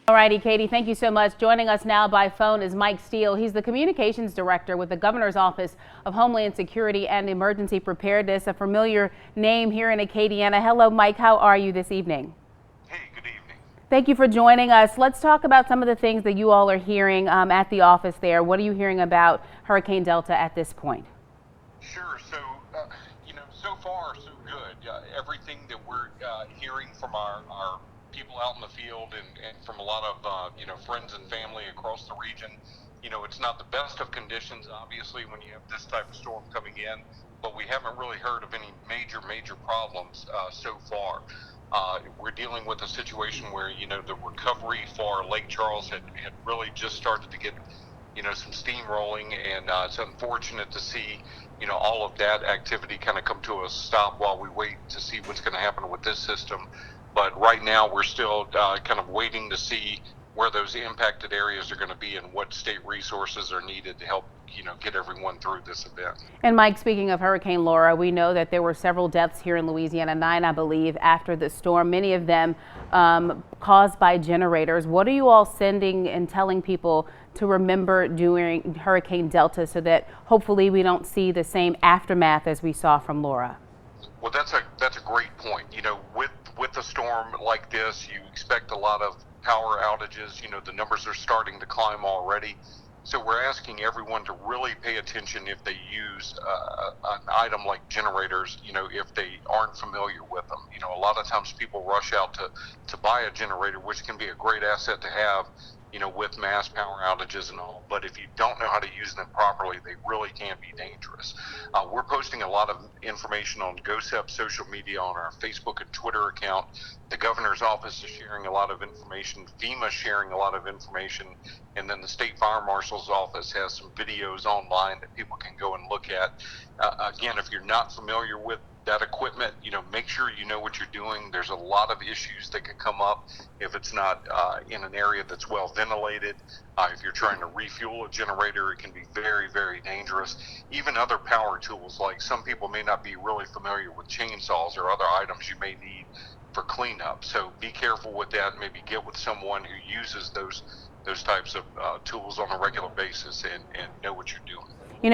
All righty, Katie, thank you so much. Joining us now by phone is Mike Steele. He's the communications director with the Governor's Office of Homeland Security and Emergency Preparedness, a familiar name here in Acadiana. Hello, Mike. How are you this evening? Hey, good evening. Thank you for joining us. Let's talk about some of the things that you all are hearing at the office there. What are you hearing about Hurricane Delta at this point? Sure. So, so far, so good. Everything that we're hearing from our people out in the field and from a lot of, friends and family across the region, it's not the best of conditions, obviously, when you have this type of storm coming in, but we haven't really heard of any major problems so far. We're dealing with a situation where, the recovery for Lake Charles had really just started to get some steam rolling, and it's unfortunate to see all of that activity kind of come to a stop while we wait to see what's going to happen with this system. But right now we're still kind of waiting to see where those impacted areas are going to be and what state resources are needed to help get everyone through this event. And Mike, speaking of Hurricane Laura, we know that there were several deaths here in Louisiana, 9 I believe, after the storm, many of them caused by generators. What are you all sending and telling people to remember during Hurricane Delta so that hopefully we don't see the same aftermath as we saw from Laura? Well, that's a great point. With a storm like this, you expect a lot of power outages. The numbers are starting to climb already. So we're asking everyone to really pay attention if they use an item like generators, if they aren't familiar with them. A lot of times people rush out to buy a generator, which can be a great asset to have, with mass power outages and all. But if you don't know how to use them properly, they really can be dangerous. We're posting a lot of information on GOHSEP social media, on our Facebook and Twitter account. The Governor's Office is sharing a lot of information. FEMA is sharing a lot of information. And then the State Fire Marshal's Office has some videos online that people can go and look at. Again, if you're not familiar with that equipment, make sure you know what you're doing. There's a lot of issues that could come up if it's not in an area that's well ventilated. If you're trying to refuel a generator, it can be very dangerous. Even other power tools, like some people may not be really familiar with chainsaws or other items you may need for cleanup. So be careful with that. Maybe get with someone who uses those types of tools on a regular basis and know what you're doing.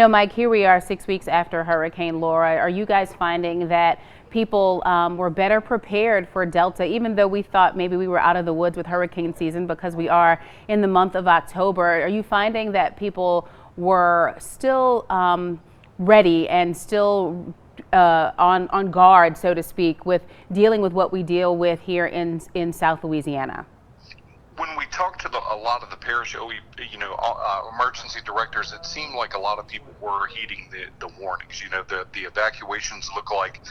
Mike, here we are 6 weeks after Hurricane Laura. Are you guys finding that people were better prepared for Delta, even though we thought maybe we were out of the woods with hurricane season because we are in the month of October? Are you finding that people were still ready and still on guard, so to speak, with dealing with what we deal with here in South Louisiana? When we talked to a lot of the parish, emergency directors, it seemed like a lot of people were heeding the warnings. The evacuations look like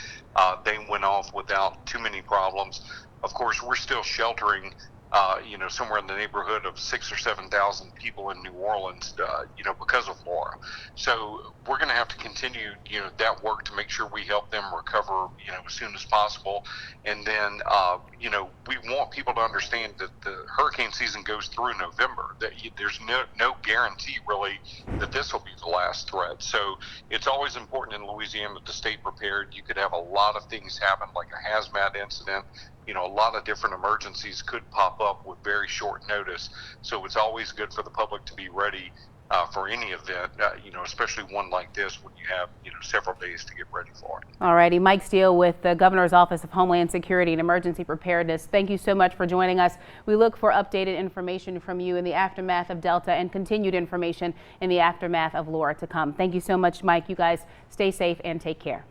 they went off without too many problems. Of course, we're still sheltering, somewhere in the neighborhood of 6,000 or 7,000 people in New Orleans, because of Laura. So we're going to have to continue, that work to make sure we help them recover, as soon as possible. And then, we want people to understand that the hurricane season goes through November. That there's no guarantee really that this will be the last threat. So it's always important in Louisiana to stay prepared. You could have a lot of things happen, like a hazmat incident. A lot of different emergencies could pop up with very short notice. So it's always good for the public to be ready for any event, especially one like this when you have, several days to get ready for it. All righty. Mike Steele with the Governor's Office of Homeland Security and Emergency Preparedness. Thank you so much for joining us. We look for updated information from you in the aftermath of Delta and continued information in the aftermath of Laura to come. Thank you so much, Mike. You guys stay safe and take care.